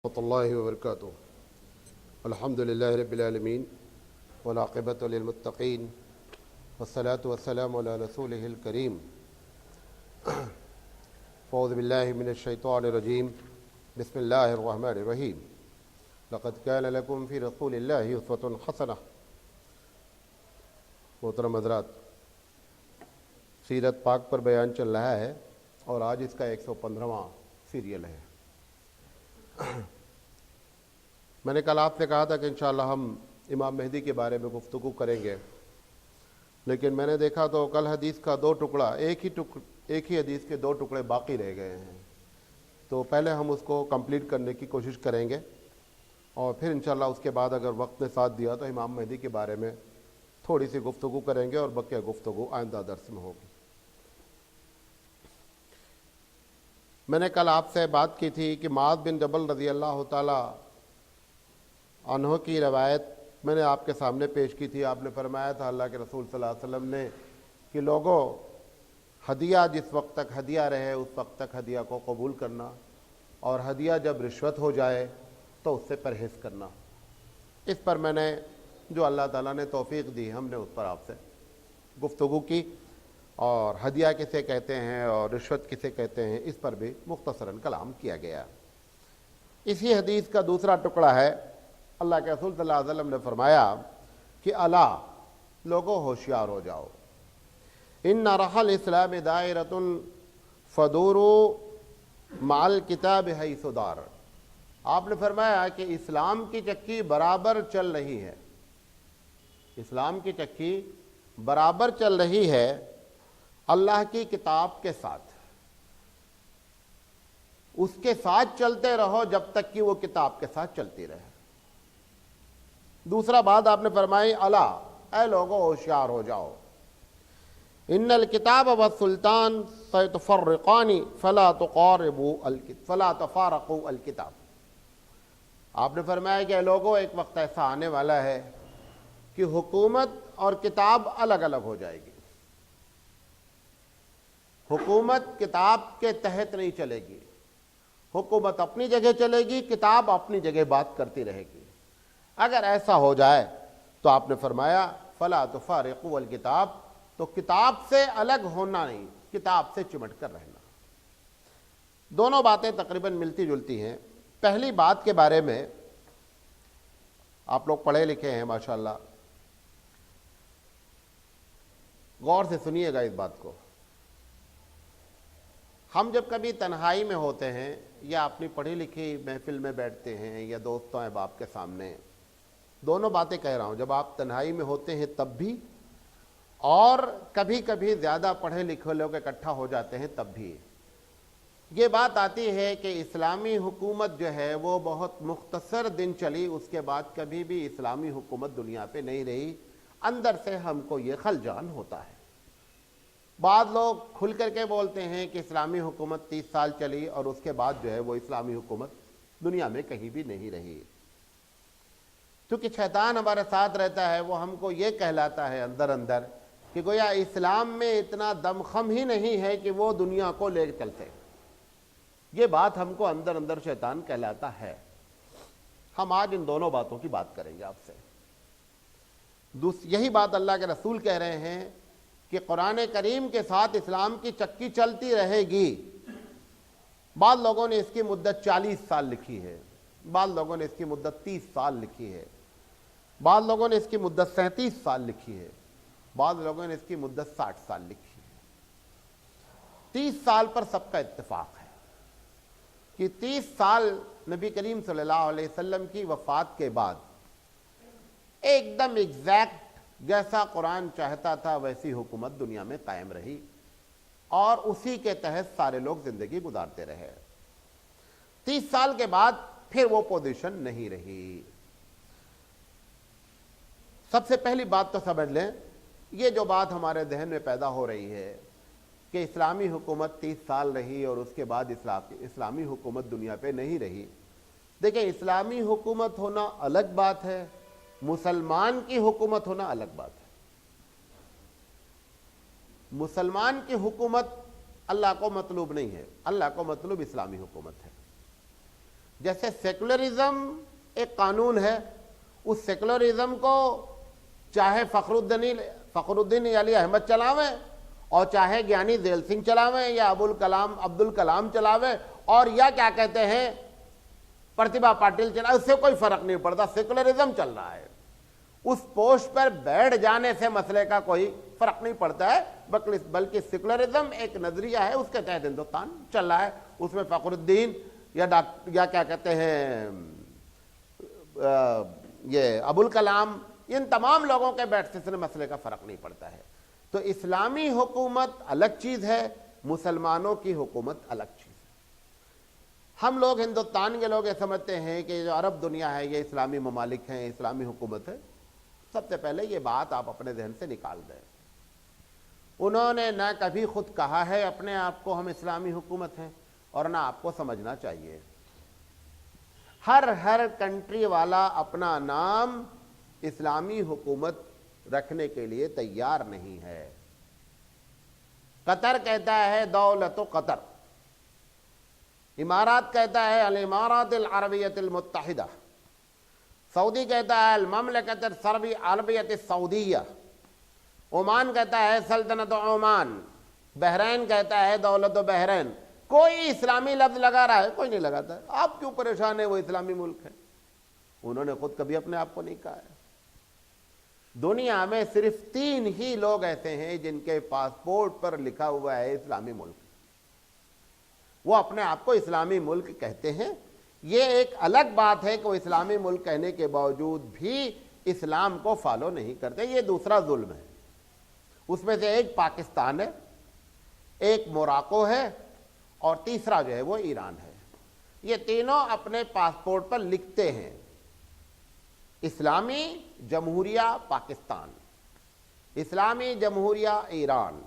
ورحمۃ اللہ وبرکاتہ الحمد للہ رب العالمین والعاقبۃ للمتقین والصلاة والسلام علی رسولہ الکریم اعوذ باللہ من الشیطان الرجیم بسم اللہ الرحمن الرحیم لقد کان لکم فی رسول اللہ اسوۃ حسنہ۔ محترم حضرات، سیرت پاک پر بیان چل رہا ہے اور آج اس کا 115واں سیریل ہے۔ میں نے کل آپ سے کہا تھا کہ انشاءاللہ ہم امام مہدی کے بارے میں گفتگو کریں گے، لیکن میں نے دیکھا تو کل حدیث کا دو ٹکڑا ایک ہی حدیث کے دو ٹکڑے باقی رہ گئے ہیں، تو پہلے ہم اس کو کمپلیٹ کرنے کی کوشش کریں گے اور پھر انشاءاللہ اس کے بعد اگر وقت نے ساتھ دیا تو امام مہدی کے بارے میں تھوڑی سی گفتگو کریں گے اور بقیہ گفتگو آئندہ درس میں ہوگی۔ میں نے کل آپ سے بات کی تھی کہ معاذ بن جبل رضی اللہ تعالی عنہ کی روایت میں نے آپ کے سامنے پیش کی تھی۔ آپ نے فرمایا تھا اللہ کے رسول صلی اللہ علیہ وسلم نے کہ لوگوں، ہدیہ جس وقت تک ہدیہ رہے اس وقت تک ہدیہ کو قبول کرنا، اور ہدیہ جب رشوت ہو جائے تو اس سے پرہیز کرنا۔ اس پر میں نے جو اللہ تعالیٰ نے توفیق دی ہم نے اس پر آپ سے گفتگو کی، اور ہدیہ کسے کہتے ہیں اور رشوت کسے کہتے ہیں اس پر بھی مختصراً کلام کیا گیا۔ اسی حدیث کا دوسرا ٹکڑا ہے، اللہ کے رسول صلی اللہ علیہ وسلم نے فرمایا کہ الا، لوگوں ہوشیار ہو جاؤ، ان رحل اسلام دائرۃ فدوروا مع الکتاب حیث دار۔ آپ نے فرمایا کہ اسلام کی چکی برابر چل رہی ہے، اسلام کی چکی برابر چل رہی ہے اللہ کی کتاب کے ساتھ۔ اس کے ساتھ چلتے رہو جب تک کہ وہ کتاب کے ساتھ چلتی رہے۔ دوسرا بات آپ نے فرمائی الا، اے لوگوں ہوشیار ہو جاؤ، ان الکتاب والسلطان سیتفرقان فلا تفارقوا الکتاب۔ آپ نے فرمایا کہ اے لوگوں، ایک وقت ایسا آنے والا ہے کہ حکومت اور کتاب الگ الگ ہو جائے گی۔ حکومت کتاب کے تحت نہیں چلے گی، حکومت اپنی جگہ چلے گی، کتاب اپنی جگہ بات کرتی رہے گی۔ اگر ایسا ہو جائے تو آپ نے فرمایا فلا تفارقوا الکتاب، تو کتاب سے الگ ہونا نہیں، کتاب سے چمٹ کر رہنا۔ دونوں باتیں تقریباً ملتی جلتی ہیں۔ پہلی بات کے بارے میں آپ لوگ پڑھے لکھے ہیں ماشاءاللہ، غور سے سنیے گا اس بات کو۔ ہم جب کبھی تنہائی میں ہوتے ہیں یا اپنی پڑھی لکھی محفل میں بیٹھتے ہیں یا دوستوں احباب کے سامنے، دونوں باتیں کہہ رہا ہوں، جب آپ تنہائی میں ہوتے ہیں تب بھی، اور کبھی کبھی زیادہ پڑھے لکھے لوگ اکٹھا ہو جاتے ہیں تب بھی، یہ بات آتی ہے کہ اسلامی حکومت جو ہے وہ بہت مختصر دن چلی، اس کے بعد کبھی بھی اسلامی حکومت دنیا پہ نہیں رہی۔ اندر سے ہم کو یہ خلجان ہوتا ہے۔ بعض لوگ کھل کر کے بولتے ہیں کہ اسلامی حکومت 30 سال چلی اور اس کے بعد جو ہے وہ اسلامی حکومت دنیا میں کہیں بھی نہیں رہی۔ کیونکہ شیطان ہمارے ساتھ رہتا ہے، وہ ہم کو یہ کہلاتا ہے اندر اندر کہ گویا اسلام میں اتنا دم خم ہی نہیں ہے کہ وہ دنیا کو لے چلتے۔ یہ بات ہم کو اندر اندر شیطان کہلاتا ہے۔ ہم آج ان دونوں باتوں کی بات کریں گے آپ سے۔ یہی بات اللہ کے رسول کہہ رہے ہیں کہ قرآن کریم کے ساتھ اسلام کی چکی چلتی رہے گی۔ بعض لوگوں نے اس کی مدت 40 سال لکھی ہے، بعض لوگوں نے اس کی مدت 30 سال لکھی ہے، بعض لوگوں نے اس کی مدت 37 سال لکھی ہے، بعض لوگوں نے اس کی مدت 60 سال لکھی ہے۔ 30 سال پر سب کا اتفاق ہے کہ 30 سال نبی کریم صلی اللہ علیہ وسلم کی وفات کے بعد ایک دم ایگزیکٹ جیسا قرآن چاہتا تھا ویسی حکومت دنیا میں قائم رہی، اور اسی کے تحت سارے لوگ زندگی گزارتے رہے۔ 30 سال کے بعد پھر وہ پوزیشن نہیں رہی۔ سب سے پہلی بات تو سمجھ لیں، یہ جو بات ہمارے ذہن میں پیدا ہو رہی ہے کہ اسلامی حکومت 30 سال رہی اور اس کے بعد اسلامی حکومت دنیا پہ نہیں رہی۔ دیکھیں، اسلامی حکومت ہونا الگ بات ہے، مسلمان کی حکومت ہونا الگ بات ہے۔ مسلمان کی حکومت اللہ کو مطلوب نہیں ہے، اللہ کو مطلوب اسلامی حکومت ہے۔ جیسے سیکولرزم ایک قانون ہے، اس سیکولرزم کو چاہے فخر الدین علی احمد چلاویں اور چاہے گیانی ذیل سنگھ چلاویں یا عبد الکلام چلاویں اور یا کیا کہتے ہیں پرتیبھا پاٹل چلاویں، اس سے کوئی فرق نہیں پڑتا، سیکولرزم چل رہا ہے۔ اس پوسٹ پر بیٹھ جانے سے مسئلے کا کوئی فرق نہیں پڑتا ہے، بلکہ سیکولرزم ایک نظریہ ہے، اس کے تحت ہندوستان چل رہا ہے۔ اس میں فخر الدین یا کیا کہتے ہیں یہ ابو الکلام، ان تمام لوگوں کے بیٹھنے سے مسئلے کا فرق نہیں پڑتا ہے۔ تو اسلامی حکومت الگ چیز ہے، مسلمانوں کی حکومت الگ چیز ہے۔ ہم لوگ ہندوستان کے لوگ یہ سمجھتے ہیں کہ جو عرب دنیا ہے یہ اسلامی ممالک ہیں، اسلامی حکومت ہے۔ سب سے پہلے یہ بات آپ اپنے ذہن سے نکال دیں، انہوں نے نہ کبھی خود کہا ہے اپنے آپ کو ہم اسلامی حکومت ہیں، اور نہ آپ کو سمجھنا چاہیے۔ ہر کنٹری والا اپنا نام اسلامی حکومت رکھنے کے لیے تیار نہیں ہے۔ قطر کہتا ہے دولت قطر، امارات کہتا ہے الامارات العربیۃ المتحدہ، سعودی کہتا ہے المملکت العربیۃ السعودیہ، عمان کہتا ہے سلطنت عمان، بحرین کہتا ہے دولت بحرین۔ کوئی اسلامی لفظ لگا رہا ہے؟ کوئی نہیں لگاتا ہے۔ آپ کیوں پریشان ہیں؟ وہ اسلامی ملک ہے۔ انہوں نے خود کبھی اپنے آپ کو نہیں کہا ہے۔ دنیا میں صرف 3 ہی لوگ ایسے ہیں جن کے پاسپورٹ پر لکھا ہوا ہے اسلامی ملک، وہ اپنے آپ کو اسلامی ملک کہتے ہیں۔ یہ ایک الگ بات ہے کہ وہ اسلامی ملک کہنے کے باوجود بھی اسلام کو فالو نہیں کرتے، یہ دوسرا ظلم ہے۔ اس میں سے ایک پاکستان ہے، ایک موراکو ہے، اور تیسرا جو ہے وہ ایران ہے۔ یہ تینوں اپنے پاسپورٹ پر لکھتے ہیں اسلامی جمہوریہ پاکستان، اسلامی جمہوریہ ایران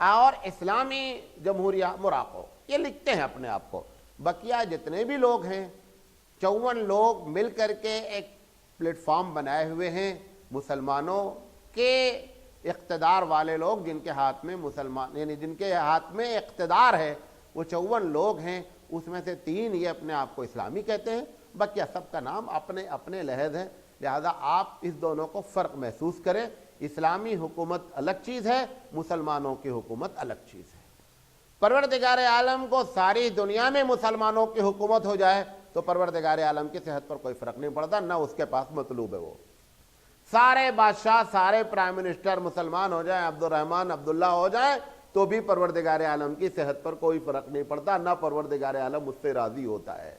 اور اسلامی جمہوریہ موراکو، یہ لکھتے ہیں اپنے آپ کو۔ بقیہ جتنے بھی لوگ ہیں 54 لوگ مل کر کے ایک پلیٹ فارم بنائے ہوئے ہیں، مسلمانوں کے اقتدار والے لوگ جن کے ہاتھ میں یعنی جن کے ہاتھ میں اقتدار ہے وہ 54 لوگ ہیں، اس میں سے 3 یہ اپنے آپ کو اسلامی کہتے ہیں، بقیہ سب کا نام اپنے اپنے لحاظ ہے۔ لہذا آپ اس دونوں کو فرق محسوس کریں، اسلامی حکومت الگ چیز ہے، مسلمانوں کی حکومت الگ چیز ہے۔ پروردگار عالم کو ساری دنیا میں مسلمانوں کی حکومت ہو جائے تو پروردگار عالم کی صحت پر کوئی فرق نہیں پڑتا، نہ اس کے پاس مطلوب ہے۔ وہ سارے بادشاہ، سارے پرائم منسٹر مسلمان ہو جائیں، عبد الرحمن عبداللہ ہو جائیں، تو بھی پروردگار عالم کی صحت پر کوئی فرق نہیں پڑتا، نہ پروردگار عالم اس سے راضی ہوتا ہے۔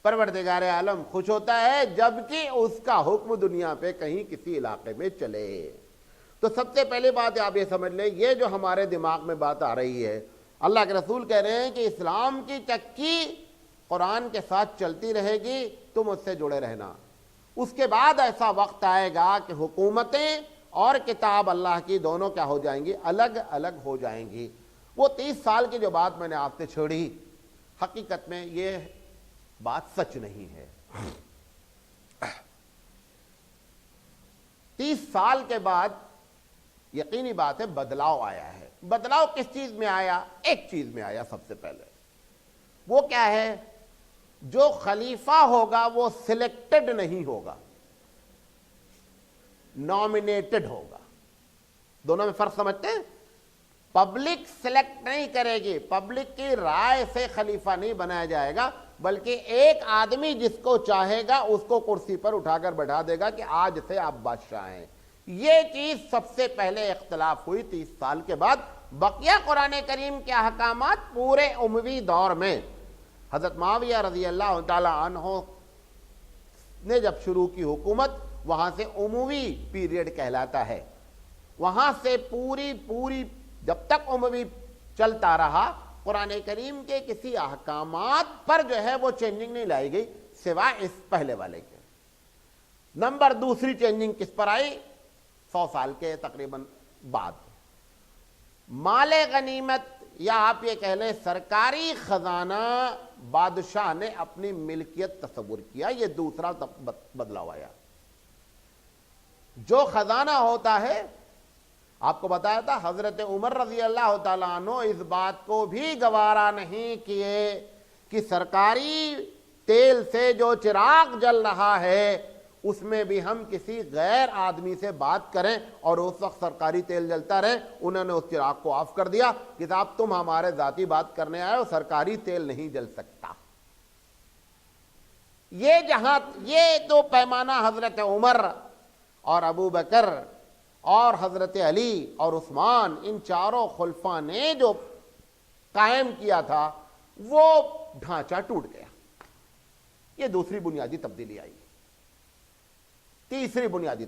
پروردگار عالم خوش ہوتا ہے جبکہ اس کا حکم دنیا پہ کہیں کسی علاقے میں چلے۔ تو سب سے پہلی بات آپ یہ سمجھ لیں، یہ جو ہمارے دماغ میں بات آ رہی ہے، اللہ کے رسول کہہ رہے ہیں کہ اسلام کی چکی قرآن کے ساتھ چلتی رہے گی، تم اس سے جڑے رہنا۔ اس کے بعد ایسا وقت آئے گا کہ حکومتیں اور کتاب اللہ کی دونوں کیا ہو جائیں گی؟ الگ الگ ہو جائیں گی۔ وہ 30 سال کی جو بات میں نے آپ سے چھوڑی، حقیقت میں یہ بات سچ نہیں ہے۔ 30 سال کے بعد یقینی بات ہے بدلاؤ آیا ہے۔ بدلاؤ کس چیز میں آیا؟ ایک چیز میں آیا سب سے پہلے، وہ کیا ہے؟ جو خلیفہ ہوگا وہ سلیکٹڈ نہیں ہوگا، نامینیٹڈ ہوگا۔ دونوں میں فرق سمجھتے ہیں؟ پبلک سلیکٹ نہیں کرے گی، پبلک کی رائے سے خلیفہ نہیں بنایا جائے گا، بلکہ ایک آدمی جس کو چاہے گا اس کو کرسی پر اٹھا کر بٹھا دے گا کہ آج سے آپ بادشاہ ہیں۔ یہ چیز سب سے پہلے اختلاف ہوئی 30 سال کے بعد۔ بقیہ قرآن کریم کے احکامات پورے اموی دور میں حضرت معاویہ رضی اللہ تعالی عنہ نے جب شروع کی حکومت، وہاں سے اموی پیریڈ کہلاتا ہے، وہاں سے پوری جب تک اموی چلتا رہا، قرآن کریم کے کسی احکامات پر جو ہے وہ چینجنگ نہیں لائی گئی سوائے اس پہلے والے کے۔ نمبر دوسری چینجنگ کس پر آئی؟ 100 سال کے تقریباً بعد مال غنیمت، یا آپ یہ کہہ لیں سرکاری خزانہ بادشاہ نے اپنی ملکیت تصور کیا۔ یہ دوسرا بدلاؤ آیا۔ جو خزانہ ہوتا ہے، آپ کو بتایا تھا حضرت عمر رضی اللہ تعالیٰ عنہ اس بات کو بھی گوارا نہیں کیے کہ سرکاری تیل سے جو چراغ جل رہا ہے اس میں بھی ہم کسی غیر آدمی سے بات کریں اور اس وقت سرکاری تیل جلتا رہے، انہوں نے اس چراغ کو آف کر دیا کہ صاحب تم ہمارے ذاتی بات کرنے آئے ہو، سرکاری تیل نہیں جل سکتا۔ یہ تو پیمانہ حضرت عمر اور ابو بکر اور حضرت علی اور عثمان، ان چاروں خلفاء نے جو قائم کیا تھا وہ ڈھانچہ ٹوٹ گیا۔ یہ دوسری بنیادی تبدیلی آئی۔ تیسری بنیادی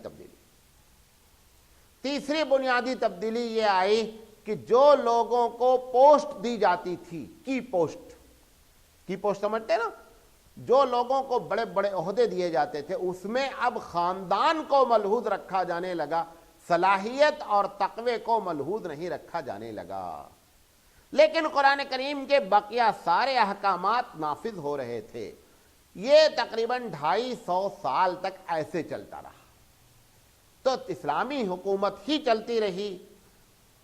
تبدیلی یہ آئی کہ جو لوگوں کو پوسٹ دی جاتی تھی، کی پوسٹ سمجھتے نا، جو لوگوں کو بڑے بڑے عہدے دیے جاتے تھے، اس میں اب خاندان کو ملحوظ رکھا جانے لگا، صلاحیت اور تقوی کو ملحوظ نہیں رکھا جانے لگا۔ لیکن قرآن کریم کے بقیہ سارے احکامات نافذ ہو رہے تھے۔ یہ تقریباً 250 سال تک ایسے چلتا رہا، تو اسلامی حکومت ہی چلتی رہی،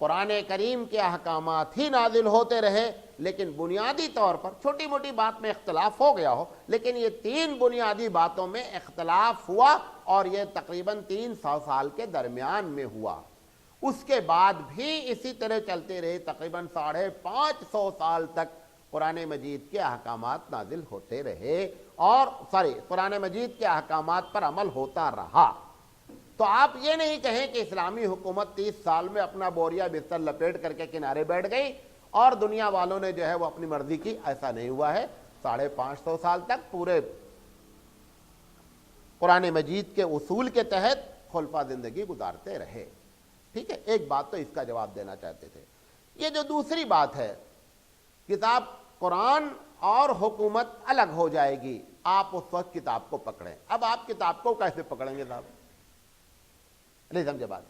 قرآن کریم کے احکامات ہی نازل ہوتے رہے، لیکن بنیادی طور پر چھوٹی موٹی بات میں اختلاف ہو گیا ہو، لیکن یہ 3 بنیادی باتوں میں اختلاف ہوا، اور یہ تقریباً 300 سال کے درمیان میں ہوا۔ اس کے بعد بھی اسی طرح چلتے رہے، تقریباً 550 سال تک قرآن مجید کے احکامات نازل ہوتے رہے، اور قرآن مجید کے احکامات پر عمل ہوتا رہا۔ تو آپ یہ نہیں کہیں کہ اسلامی حکومت 30 سال میں اپنا بوریا بستر لپیٹ کر کے کنارے بیٹھ گئی اور دنیا والوں نے جو ہے وہ اپنی مرضی کی، ایسا نہیں ہوا ہے۔ 550 سال تک پورے قرآن مجید کے اصول کے تحت خلفاء زندگی گزارتے رہے۔ ٹھیک ہے، ایک بات تو اس کا جواب دینا چاہتے تھے۔ یہ جو دوسری بات ہے، کتاب قرآن اور حکومت الگ ہو جائے گی، آپ اس وقت کتاب کو پکڑیں۔ اب آپ کتاب کو کیسے پکڑیں گے صاحب؟ نہیں سمجھے بات؟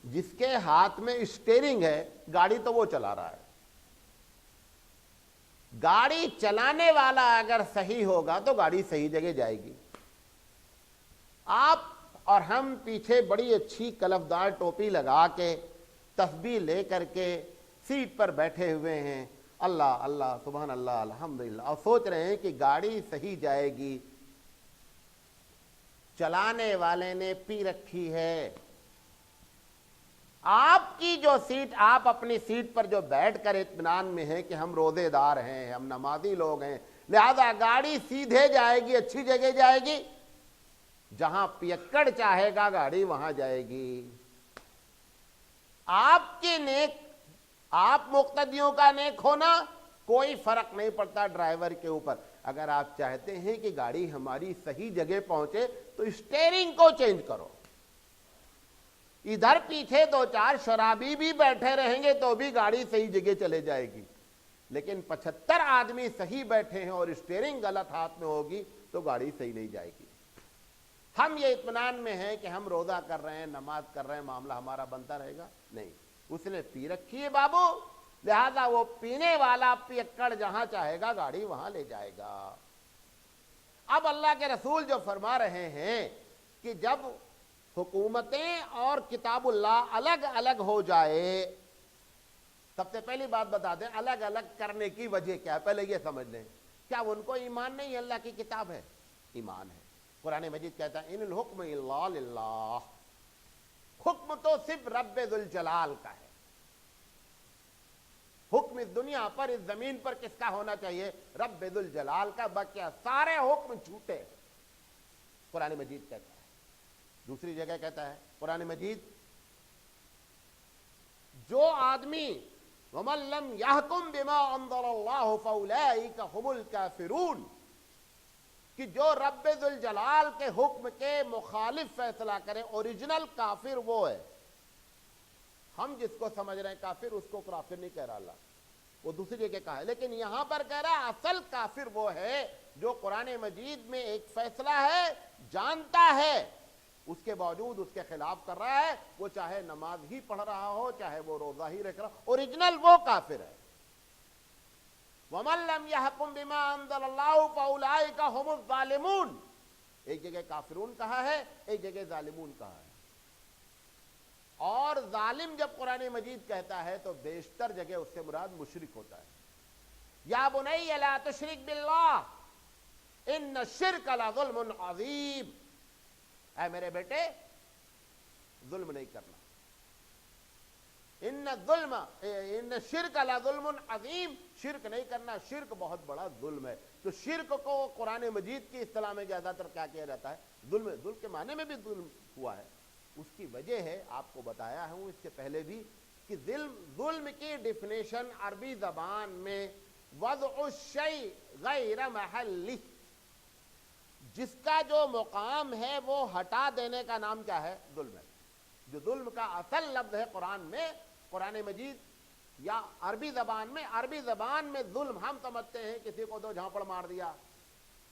جس کے ہاتھ میں اسٹیئرنگ ہے، گاڑی تو وہ چلا رہا ہے۔ گاڑی چلانے والا اگر صحیح ہوگا تو گاڑی صحیح جگہ جائے گی۔ آپ اور ہم پیچھے بڑی اچھی کلفدار ٹوپی لگا کے، تسبیح لے کر کے سیٹ پر بیٹھے ہوئے ہیں، اللہ اللہ سبحان اللہ الحمدللہ، اور سوچ رہے ہیں کہ گاڑی صحیح جائے گی۔ چلانے والے نے پی رکھی ہے۔ آپ کی جو سیٹ، آپ اپنی سیٹ پر جو بیٹھ کر اطمینان میں ہیں کہ ہم روزے دار ہیں، ہم نمازی لوگ ہیں، لہذا گاڑی سیدھے جائے گی، اچھی جگہ جائے گی، جہاں پیکڑ چاہے گا گاڑی وہاں جائے گی۔ آپ کی نیک، آپ مقتدیوں کا نیک ہونا کوئی فرق نہیں پڑتا ڈرائیور کے اوپر۔ اگر آپ چاہتے ہیں کہ گاڑی ہماری صحیح جگہ پہنچے تو اسٹیئرنگ کو چینج کرو۔ ادھر پیچھے 2-4 شرابی بھی بیٹھے رہیں گے تو بھی گاڑی صحیح جگہ چلے جائے گی، لیکن 75 آدمی صحیح بیٹھے ہیں اور اسٹیئرنگ غلط ہاتھ میں ہوگی تو گاڑی صحیح نہیں جائے گی۔ ہم یہ اطمینان میں ہیں کہ ہم روزہ کر رہے ہیں، نماز کر رہے ہیں، معاملہ ہمارا بنتا رہے گا؟ نہیں، اس نے پی رکھی ہے بابو، لہذا وہ پینے والا پیکڑ جہاں چاہے گا گاڑی وہاں لے جائے گا۔ اب اللہ کے رسول جو فرما رہے ہیں کہ جب حکومتیں اور کتاب اللہ الگ الگ ہو جائے، سب سے پہلی بات بتا دیں الگ الگ کرنے کی وجہ کیا ہے، پہلے یہ سمجھ لیں۔ کیا ان کو ایمان نہیں ہے اللہ کی کتاب ہے؟ ایمان ہے۔ قرآن مجید کہتا ہے ان الحکم الا للہ، حکم تو صرف رب ذوالجلال کا ہے۔ حکم اس دنیا پر، اس زمین پر کس کا ہونا چاہیے؟ رب ذوالجلال کا، باقی سارے حکم جھوٹے، قرآن مجید کہتا ہے۔ دوسری جگہ کہتا ہے قرآن مجید، جو آدمی وَمَن لَّمْ يَحْكُمْ بِمَا أَنزَلَ اللَّهُ فَأُولَٰئِكَ هُمُ الْكَافِرُونَ، کہ جو رب ذوالجلال کے حکم کے مخالف فیصلہ کرے، اوریجنل کافر وہ ہے۔ ہم جس کو سمجھ رہے ہیں کافر، اس کو کافر نہیں کہہ رہا اللہ، وہ دوسری جگہ کہا ہے، لیکن یہاں پر کہہ رہا ہے اصل کافر وہ ہے جو قرآن مجید میں ایک فیصلہ ہے، جانتا ہے، اس کے باوجود اس کے خلاف کر رہا ہے، وہ چاہے نماز ہی پڑھ رہا ہو، چاہے وہ روزہ ہی رکھ رہا ہو، اوریجنل وہ کافر ہے۔ وَمَن لَّمْ يَحْكُمْ بِمَا أَنزَلَ اللَّهُ فَأُولَٰئِكَ هُمُ الظَّالِمُونَ، ایک جگہ کافرون کہا ہے، ایک جگہ ظالمون کہا ہے۔ اور ظالم جب قرآن مجید کہتا ہے تو بیشتر جگہ اس سے مراد مشرک ہوتا ہے، یا بنی لا تشرک باللہ ان الشرک لظلم عظیم، اے میرے بیٹے ظلم نہیں کرنا، ان الشرک لظلم عظیم، شرک نہیں کرنا، شرک بہت بڑا ظلم ہے۔ تو شرک کو قرآن مجید کی اصطلاح میں زیادہ تر کیا کیا جاتا ہے؟ ظلم۔ ظلم کے معنی میں بھی ظلم ہوا ہے، اس کی وجہ ہے آپ کو بتایا ہوں اس سے پہلے بھی کہ ظلم کی ڈیفینیشن عربی زبان میں وضع الشیء غیر محلہ، جس کا جو مقام ہے وہ ہٹا دینے کا نام کیا ہے؟ ظلم ہے۔ جو ظلم کا اصل لفظ ہے قرآن مجید یا عربی زبان میں ظلم ہم سمجھتے ہیں کسی کو دو جھاپڑ مار دیا،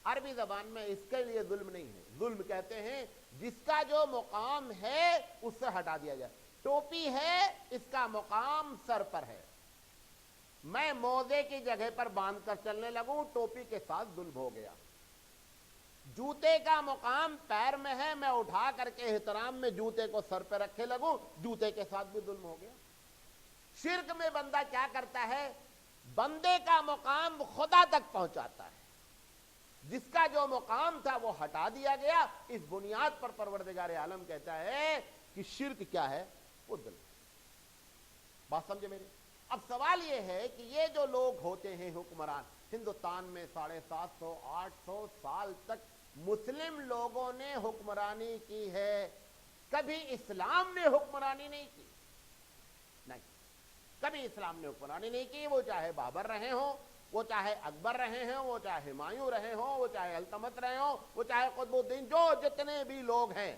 عربی زبان میں اس کے لیے ظلم نہیں ہے۔ ظلم کہتے ہیں جس کا جو مقام ہے اس سے ہٹا دیا جائے۔ ٹوپی ہے، اس کا مقام سر پر ہے، میں موزے کی جگہ پر باندھ کر چلنے لگوں، ٹوپی کے ساتھ ظلم ہو گیا۔ جوتے کا مقام پیر میں ہے، میں اٹھا کر کے احترام میں جوتے کو سر پہ رکھے لگوں، جوتے کے ساتھ بھی ظلم ہو گیا۔ شرک میں بندہ کیا کرتا ہے؟ بندے کا مقام خدا تک پہنچاتا ہے، جس کا جو مقام تھا وہ ہٹا دیا گیا۔ اس بنیاد پر پروردگار عالم کہتا ہے کہ شرک کیا ہے؟ وہ ظلم۔ بات سمجھے میری؟ اب سوال یہ ہے کہ یہ جو لوگ ہوتے ہیں حکمران، ہندوستان میں 750 800 سال تک مسلم لوگوں نے حکمرانی کی ہے، کبھی اسلام نے حکمرانی نہیں کی، نہیں، کبھی اسلام نے حکمرانی نہیں کی۔ وہ چاہے بابر رہے ہوں، وہ چاہے اکبر رہے ہوں، وہ چاہے ہمایوں رہے ہوں، وہ چاہے التمش رہے ہوں، وہ چاہے قطب الدین، جو جتنے بھی لوگ ہیں،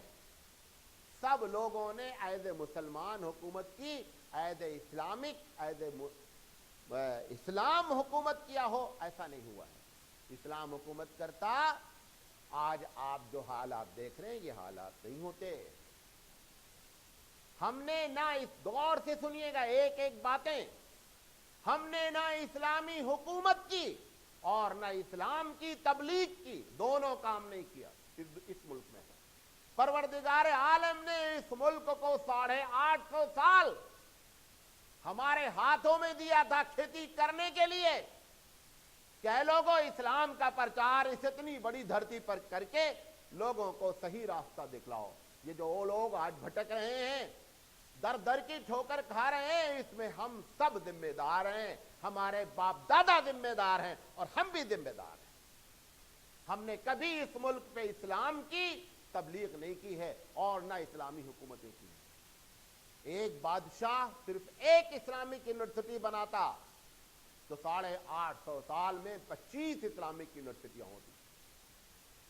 سب لوگوں نے ایز اے مسلمان حکومت کی، as a Islamic, as a اسلام حکومت کیا ہو، ایسا نہیں ہوا ہے۔ اسلام حکومت کرتا، آج آپ جو حالات دیکھ رہے ہیں یہ حالات نہیں ہوتے۔ ہم نے نہ اس دور سے، سنیے گا ایک ایک باتیں، ہم نے نہ اسلامی حکومت کی اور نہ اسلام کی تبلیغ کی، دونوں کام نہیں کیا اس ملک میں۔ پروردگار عالم نے اس ملک کو 850 سال ہمارے ہاتھوں میں دیا تھا کھیتی کرنے کے لیے کہ اے لوگوں اسلام کا پرچار اس اتنی بڑی دھرتی پر کر کے لوگوں کو صحیح راستہ دکھلاؤ۔ یہ جو وہ لوگ آج بھٹک رہے ہیں، در در کی ٹھوکر کھا رہے ہیں، اس میں ہم سب ذمہ دار ہیں، ہمارے باپ دادا ذمہ دار ہیں اور ہم بھی ذمہ دار ہیں۔ ہم نے کبھی اس ملک پہ اسلام کی تبلیغ نہیں کی ہے اور نہ اسلامی حکومتیں کی ہیں۔ ایک بادشاہ صرف ایک اسلامک یونیورسٹی بناتا تو 850 سال میں 25 اسلامک یونیورسٹیاں ہوتی۔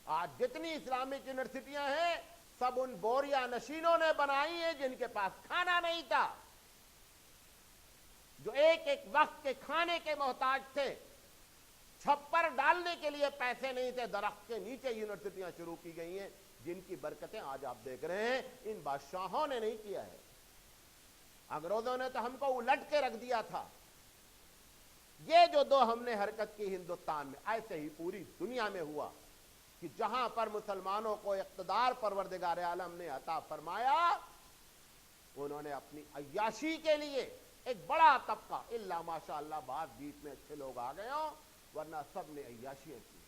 آج جتنی اسلامک یونیورسٹیاں ہیں سب ان بوریا نشینوں نے بنائی ہیں جن کے پاس کھانا نہیں تھا، جو ایک ایک وقت کے کھانے کے محتاج تھے، چھپر ڈالنے کے لیے پیسے نہیں تھے۔ درخت کے نیچے یونیورسٹیاں شروع کی گئی ہیں جن کی برکتیں آج آپ دیکھ رہے ہیں۔ ان بادشاہوں نے نہیں کیا ہے، انگریزوں نے تو ہم کو الٹ کے رکھ دیا تھا۔ یہ جو دو ہم نے حرکت کی ہندوستان میں، ایسے ہی پوری دنیا میں ہوا کہ جہاں پر مسلمانوں کو اقتدار پروردگار عالم نے عطا فرمایا، انہوں نے اپنی عیاشی کے لیے ایک بڑا طبقہ، الا ماشاء اللہ بعد بیچ میں اچھے لوگ آ گئے ہوں، ورنہ سب نے عیاشیاں کی۔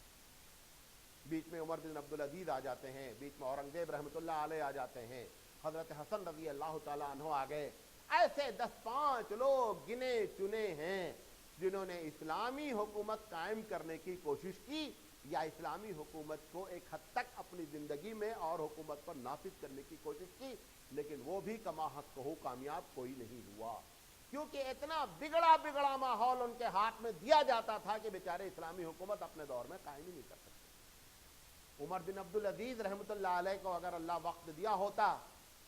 بیچ میں عمر بن عبدالعزیز آ جاتے ہیں، بیچ میں اورنگزیب رحمۃ اللہ علیہ آ جاتے ہیں، حضرت حسن رضی اللہ تعالیٰ عنہ آ گئے۔ ایسے 10-5 لوگ گنے چنے ہیں جنہوں نے اسلامی حکومت قائم کرنے کی کوشش کی یا اسلامی حکومت کو ایک حد تک اپنی زندگی میں اور حکومت پر نافذ کرنے کی کوشش کی، لیکن وہ بھی کما حق کہو کامیاب کوئی نہیں ہوا، کیونکہ اتنا بگڑا ماحول ان کے ہاتھ میں دیا جاتا تھا کہ بیچارے اسلامی حکومت اپنے دور میں قائم ہی نہیں کر سکتے۔ عمر بن عبدالعزیز رحمۃ اللہ علیہ کو اگر اللہ وقت دیا ہوتا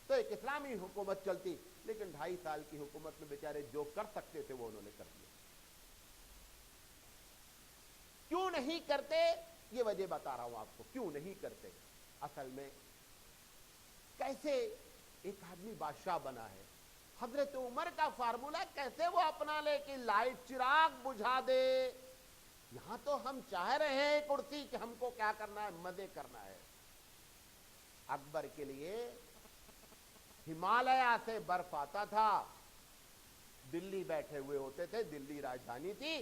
تو ایک اسلامی حکومت چلتی، لیکن 2.5 سال کی حکومت میں بیچارے جو کر سکتے تھے وہ انہوں نے کر دیا۔ کیوں نہیں کرتے؟ یہ وجہ بتا رہا ہوں آپ کو، کیوں نہیں کرتے۔ اصل میں کیسے ایک آدمی بادشاہ بنا ہے، حضرت عمر کا فارمولہ کیسے وہ اپنا لے کہ لائٹ چراغ بجھا دے۔ یہاں تو ہم چاہ رہے ہیں کرسی کہ ہم کو کیا کرنا ہے، مزے کرنا ہے۔ اکبر کے لیے ہمالیہ سے برف آتا تھا، دلی بیٹھے ہوئے ہوتے تھے، دلی راجدھانی تھی،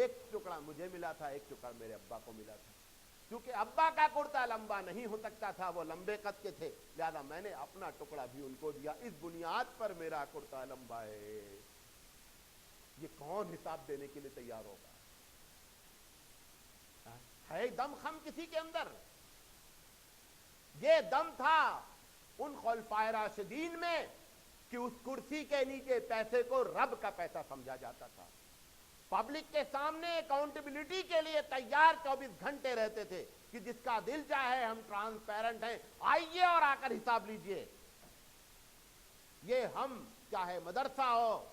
ایک ٹکڑا مجھے ملا تھا، ایک ٹکڑا میرے ابا کو ملا تھا. کیونکہ ابا کا کرتا لمبا نہیں ہو سکتا تھا، وہ لمبے قد کے تھے، لہذا میں نے اپنا ٹکڑا بھی ان کو دیا. اس بنیاد پر میرا کرتا لمبا ہے. یہ کون حساب دینے کے لیے تیار ہوگا؟ ہے دم خم کسی کے اندر؟ یہ دم تھا ان خلفائے راشدین میں کہ اس کرسی کے نیچے پیسے کو رب کا پیسہ سمجھا جاتا تھا. پبلک کے سامنے اکاؤنٹیبلٹی کے لیے تیار 24 گھنٹے رہتے تھے کہ جس کا دل چاہے ہم ٹرانسپیرنٹ ہیں، آئیے اور آ کر حساب لیجئے. یہ ہم چاہے مدرسہ ہو،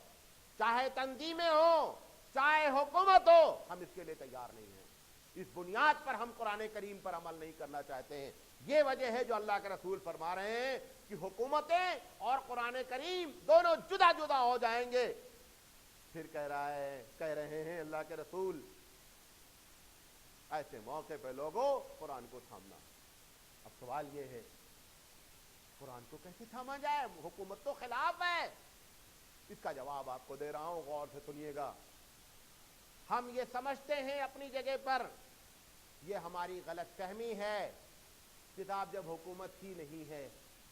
چاہے تنظیمیں ہو، چاہے حکومت ہو، ہم اس کے لیے تیار نہیں ہیں. اس بنیاد پر ہم قرآن کریم پر عمل نہیں کرنا چاہتے ہیں. یہ وجہ ہے جو اللہ کے رسول فرما رہے ہیں کہ حکومتیں اور قرآن کریم دونوں جدا جدا ہو جائیں گے. پھر کہہ رہے ہیں اللہ کے رسول، ایسے موقع پہ لوگوں قرآن کو تھامنا. اب سوال یہ ہے قرآن کو کیسے تھاما جائے؟ حکومت تو خلاف ہے. اس کا جواب آپ کو دے رہا ہوں، غور سے سنیے گا. ہم یہ سمجھتے ہیں اپنی جگہ پر، یہ ہماری غلط فہمی ہے، کتاب جب حکومت کی نہیں ہے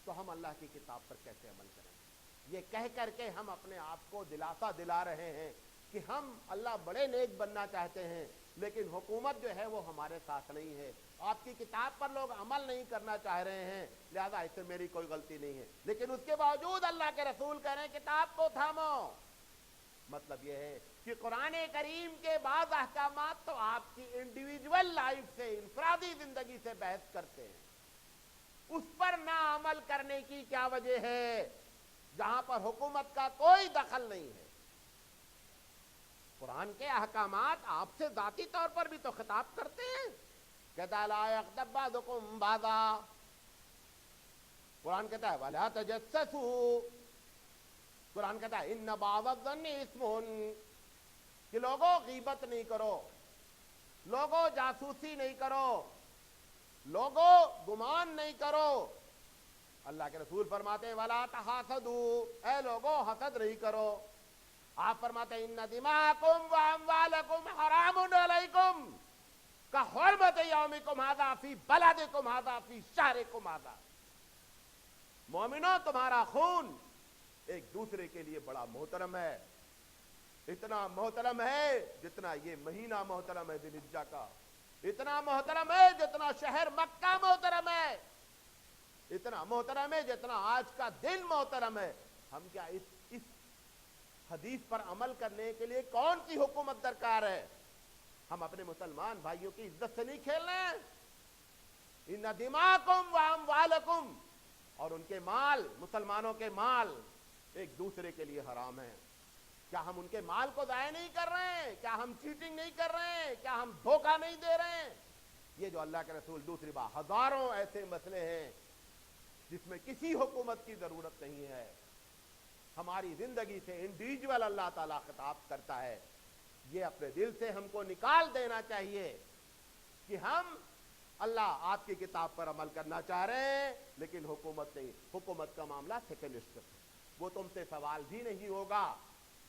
تو ہم اللہ کی کتاب پر کیسے عمل کریں؟ یہ کہہ کر کے ہم اپنے آپ کو دلاسا دلا رہے ہیں کہ ہم اللہ بڑے نیک بننا چاہتے ہیں، لیکن حکومت جو ہے وہ ہمارے ساتھ نہیں ہے. آپ کی کتاب پر لوگ عمل نہیں کرنا چاہ رہے ہیں، لہذا اس سے میری کوئی غلطی نہیں ہے. لیکن اس کے باوجود اللہ کے رسول کہہ رہے ہیں کتاب کو تھامو. مطلب یہ ہے کہ قرآن کریم کے بعض احکامات تو آپ کی انڈیویجول لائف سے، انفرادی زندگی سے بحث کرتے ہیں، اس پر نہ عمل کرنے کی کیا وجہ ہے جہاں پر حکومت کا کوئی دخل نہیں ہے؟ قرآن کے احکامات آپ سے ذاتی طور پر بھی تو خطاب کرتے ہیں. کہتا لا یغتب بعضکم بعضا، قرآن کہتا ہے ولا تجسسوا، قرآن کہتا ہے ان بعض الظن اسم، کہ لوگوں غیبت نہیں کرو، لوگوں جاسوسی نہیں کرو، لوگوں گمان نہیں کرو. اللہ کے رسول فرماتے ہیں ولا تحاسدوا، اے لوگوں حسد نہیں کرو. آپ فرماتے ہیں ان دماءکم واموالکم حرام علیکم کحرمت یومکم ھذا فی بلدکم ھذا فی شہرکم ھذا. مومنوں تمہارا خون ایک دوسرے کے لیے بڑا محترم ہے، اتنا محترم ہے جتنا یہ مہینہ محترم ہے ذی الحجہ کا، اتنا محترم ہے جتنا شہر مکہ محترم ہے، اتنا محترم ہے جتنا آج کا دن محترم ہے. ہم کیا اس حدیث پر عمل کرنے کے لیے کون سی حکومت درکار ہے؟ ہم اپنے مسلمان بھائیوں کی عزت سے نہیں کھیل رہے ہیں. ان دماءکم واموالکم، اور ان کے مال، مسلمانوں کے مال ایک دوسرے کے لیے حرام ہیں. کیا ہم ان کے مال کو ضائع نہیں کر رہے ہیں؟ کیا ہم چیٹنگ نہیں کر رہے ہیں؟ کیا ہم دھوکہ نہیں دے رہے ہیں؟ یہ جو اللہ کے رسول دوسری بات، ہزاروں ایسے مسئلے ہیں جس میں کسی حکومت کی ضرورت نہیں ہے. ہماری زندگی سے انڈیویجول اللہ تعالیٰ خطاب کرتا ہے. یہ اپنے دل سے ہم کو نکال دینا چاہیے کہ ہم اللہ آپ کی کتاب پر عمل کرنا چاہ رہے ہیں لیکن حکومت نہیں. حکومت کا معاملہ سیکنڈ، وہ تم سے سوال بھی نہیں ہوگا.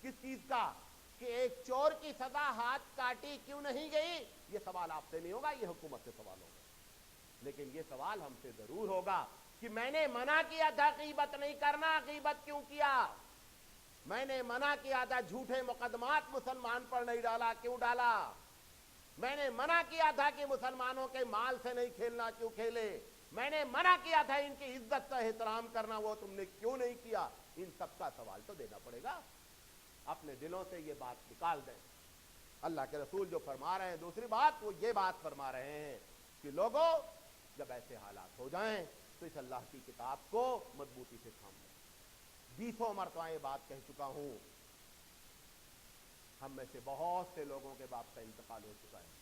کس چیز کا؟ کہ ایک چور کی سزا ہاتھ کاٹی کیوں نہیں گئی، یہ سوال آپ سے نہیں ہوگا، یہ حکومت سے سوال ہوگا. لیکن یہ سوال ہم سے ضرور ہوگا کہ میں نے منع کیا تھا غیبت نہیں کرنا، غیبت کیوں کیا؟ میں نے منع کیا تھا جھوٹے مقدمات مسلمان پر نہیں ڈالا، کیوں ڈالا؟ میں نے منع کیا تھا کہ مسلمانوں کے مال سے نہیں کھیلنا، کیوں کھیلے؟ میں نے منع کیا تھا ان کی عزت کا احترام کرنا، وہ تم نے کیوں نہیں کیا؟ ان سب کا سوال تو دینا پڑے گا. اپنے دلوں سے یہ بات نکال دیں. اللہ کے رسول جو فرما رہے ہیں دوسری بات، وہ یہ بات فرما رہے ہیں کہ لوگوں جب ایسے حالات ہو جائیں تو اس اللہ کی کتاب کو مضبوطی سے تھام لیں. 20 مرتبہ یہ بات کہہ چکا ہوں. ہم میں سے بہت سے لوگوں کے باپ کا انتقال ہو چکا ہے.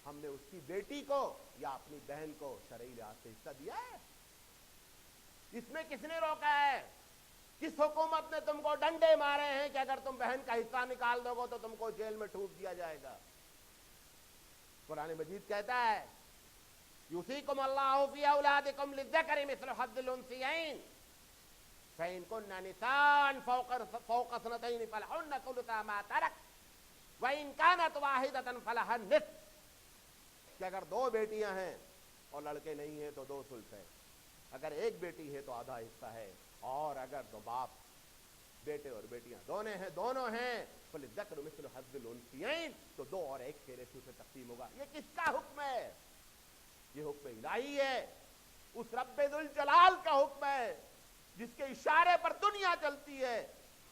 ہم نے اس کی بیٹی کو یا اپنی بہن کو شرعی لحاظ سے حصہ دیا ہے؟ اس میں کس نے روکا ہے؟ کس حکومت نے تم کو ڈنڈے مارے ہیں کہ اگر تم بہن کا حصہ نکال دو گے تو تم کو جیل میں ٹھوک دیا جائے گا؟ قرآن مجید کہتا ہے یوصیکم اللہ فی اولادکم للذکر مثل حظ الانثیین فإن كن نساء فوق اثنتین فلہن ثلث ما ترک وَإِنْ كَانَتْ وَاحِدَةً فَلَهَا النِّصْفُ کہ اگر 2 بیٹیاں ہیں اور لڑکے نہیں ہیں تو 2 ثلث ہے، اگر 1 بیٹی ہے تو آدھا حصہ ہے، اور اگر 2 باپ بیٹے اور بیٹیاں دونوں ہیں فَلِلذَّكَرِ مِثْلُ حَظِّ الْأُنْثَيَيْنِ تو 2 اور 1 شیرے سے تقسیم ہوگا۔ یہ کس کا حکم ہے؟ یہ حکم الہی ہے، اس رب ذوالجلال کا حکم ہے جس کے اشارے پر دنیا چلتی ہے۔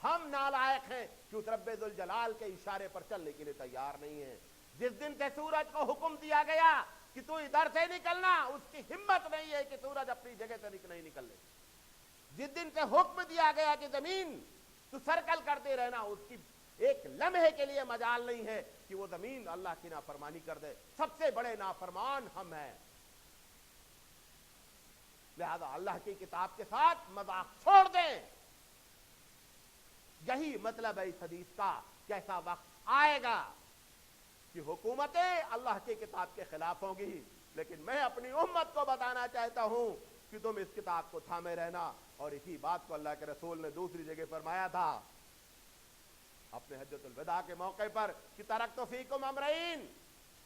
ہم نالائق ہیں کہ اس رب ذوالجلال کے اشارے پر چلنے کے لیے تیار نہیں ہیں۔ جس دن سے سورج کو حکم دیا گیا کہ تو ادھر سے نکلنا، اس کی ہمت نہیں ہے کہ سورج اپنی جگہ سے نہیں نکلے۔ جس دن سے حکم دیا گیا کہ زمین تو سرکل کرتے رہنا، اس کی ایک لمحے کے لیے مجال نہیں ہے کہ وہ زمین اللہ کی نافرمانی کر دے۔ سب سے بڑے نافرمان ہم ہیں، لہذا اللہ کی کتاب کے ساتھ مذاق چھوڑ دیں۔ یہی مطلب ہے اس حدیث کا کہ ایسا وقت آئے گا کہ حکومتیں اللہ کی کتاب کے خلاف ہوں گی، لیکن میں اپنی امت کو بتانا چاہتا ہوں کہ تم اس کتاب کو تھامے رہنا۔ اور اسی بات کو اللہ کے رسول نے دوسری جگہ فرمایا تھا اپنے حجۃ الوداع کے موقع پر کہ ترکت فیکم امرین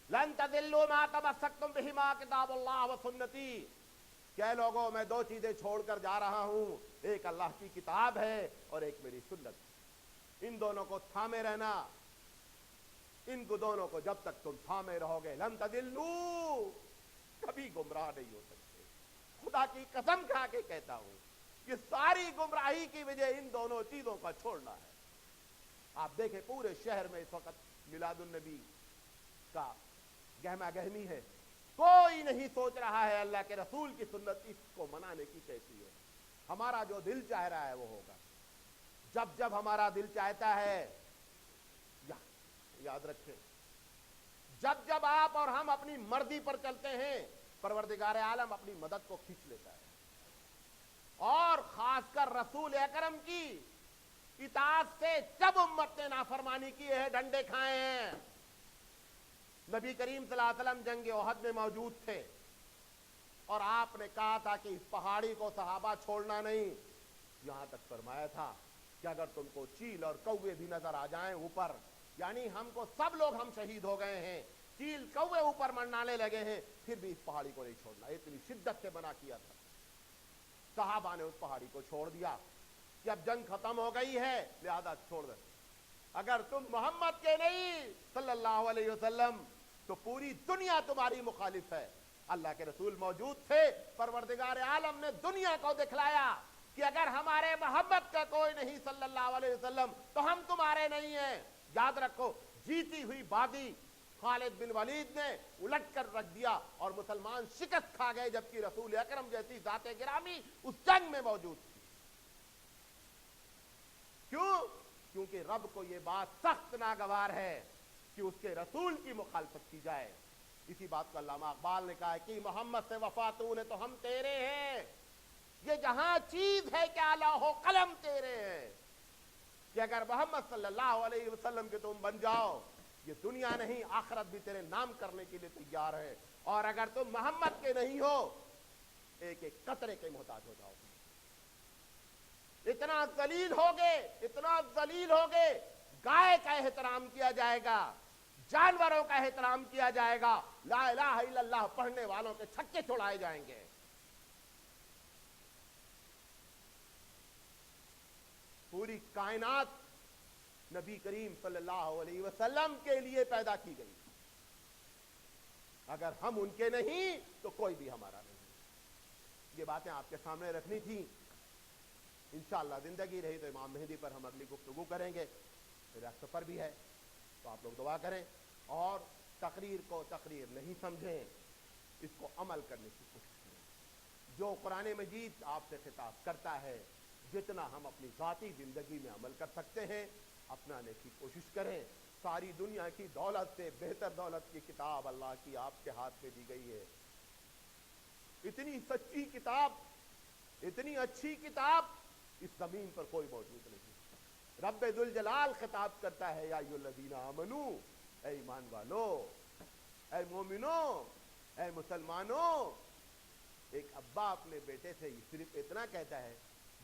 لن تضلوا ما تمسکتم بہما کتاب اللہ و سنتی، کہ لوگوں میں 2 چیزیں چھوڑ کر جا رہا ہوں، ایک اللہ کی کتاب ہے اور ایک میری سنت۔ ان دونوں کو تھامے رہنا، ان کو دونوں کو جب تک تم تھامے رہو گے لن تضلوا، کبھی گمراہ نہیں ہو سکتے۔ خدا کی قسم کھا کے کہتا ہوں یہ ساری گمراہی کی وجہ ان دونوں چیزوں کا چھوڑنا ہے۔ آپ دیکھیں پورے شہر میں اس وقت میلاد النبی کا گہما گہمی ہے، کوئی نہیں سوچ رہا ہے اللہ کے رسول کی سنت اس کو منانے کی کیسی ہے۔ ہمارا جو دل چاہ رہا ہے وہ ہوگا۔ جب جب ہمارا دل چاہتا ہے، یاد رکھیں، جب جب آپ اور ہم اپنی مرضی پر چلتے ہیں، پروردگار عالم اپنی مدد کو کھینچ لیتا ہے۔ اور خاص کر رسول اکرم کی اطاعت سے جب امت نے نافرمانی کی ہے، ڈنڈے کھائے ہیں۔ نبی کریم صلی اللہ علیہ وسلم جنگ احد میں موجود تھے اور آپ نے کہا تھا کہ اس پہاڑی کو صحابہ چھوڑنا نہیں، یہاں تک فرمایا تھا کہ اگر تم کو چیل اور کوے بھی نظر آ جائیں اوپر، یعنی ہم کو سب لوگ ہم شہید ہو گئے ہیں، چیل کوے اوپر منڈانے لگے ہیں، پھر بھی اس پہاڑی کو نہیں چھوڑنا، اتنی شدت سے منع کیا تھا۔ صحابہ نے اس پہاڑی کو چھوڑ دیا کہ اب جنگ ختم ہو گئی ہے لہذا چھوڑ دے۔ اگر تم محمد کے نہیں صلی اللہ علیہ وسلم تو پوری دنیا تمہاری مخالف ہے۔ اللہ کے رسول موجود تھے، پروردگار عالم نے دنیا کو دکھلایا کہ اگر ہمارے محمد کا کوئی نہیں صلی اللہ علیہ وسلم تو ہم تمہارے نہیں ہیں۔ یاد رکھو، جیتی ہوئی بازی خالد بن ولید نے الٹ کر رکھ دیا اور مسلمان شکست کھا گئے، جبکہ رسول اکرم جیسی ذات گرامی اس جنگ میں موجود تھی۔ کیوں؟ کیونکہ رب کو یہ بات سخت ناگوار ہے کہ اس کے رسول کی مخالفت کی جائے۔ اسی بات کو علامہ اقبال نے کہا ہے کہ محمد سے وفا تو نے تو ہم تیرے ہیں، یہ جہاں چیز ہے کہ لوح و قلم تیرے ہیں، کہ اگر محمد صلی اللہ علیہ وسلم کے تم بن جاؤ، یہ دنیا نہیں آخرت بھی تیرے نام کرنے کے لیے تیار ہے، اور اگر تم محمد کے نہیں ہو ایک ایک قطرے کے محتاج ہو جاؤ۔ اتنا ذلیل ہوگے، گائے کا احترام کیا جائے گا، جانوروں کا احترام کیا جائے گا، لا الہ الا اللہ پڑھنے والوں کے چھکے چھڑائے جائیں گے۔ پوری کائنات نبی کریم صلی اللہ علیہ وسلم کے لیے پیدا کی گئی، اگر ہم ان کے نہیں تو کوئی بھی ہمارا نہیں۔ یہ باتیں آپ کے سامنے رکھنی تھی۔ انشاءاللہ زندگی رہی تو امام مہدی پر ہم اگلی گفتگو کریں گے، میرا سفر بھی ہے تو آپ لوگ دعا کریں، اور تقریر کو تقریر نہیں سمجھیں، اس کو عمل کرنے کی کوشش کریں۔ جو قرآن مجید آپ سے خطاب کرتا ہے، جتنا ہم اپنی ذاتی زندگی میں عمل کر سکتے ہیں اپنانے کی کوشش کریں۔ ساری دنیا کی دولت سے بہتر دولت کی کتاب اللہ کی آپ کے ہاتھ میں دی گئی ہے۔ اتنی سچی کتاب، اتنی اچھی کتاب اس زمین پر کوئی موجود نہیں۔ رب ذوالجلال خطاب کرتا ہے، یا ایھا الذین آمنو، اے ایمان والو، اے مومنو، اے مسلمانوں۔ ایک ابا اپنے بیٹے سے صرف اتنا کہتا ہے،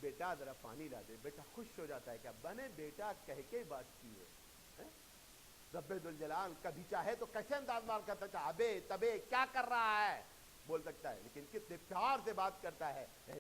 بیٹا ذرا پانی لا دے، بیٹا خوش ہو جاتا ہے کہ ابا نے بیٹا کہہ کے بات کی ہے۔ رب ذوالجلال کبھی چاہے تو کیسے انداز مار کرتا چاہے ابے تبے کیا کر رہا ہے بول سکتا ہے، لیکن کتنے پیار سے بات کرتا ہے،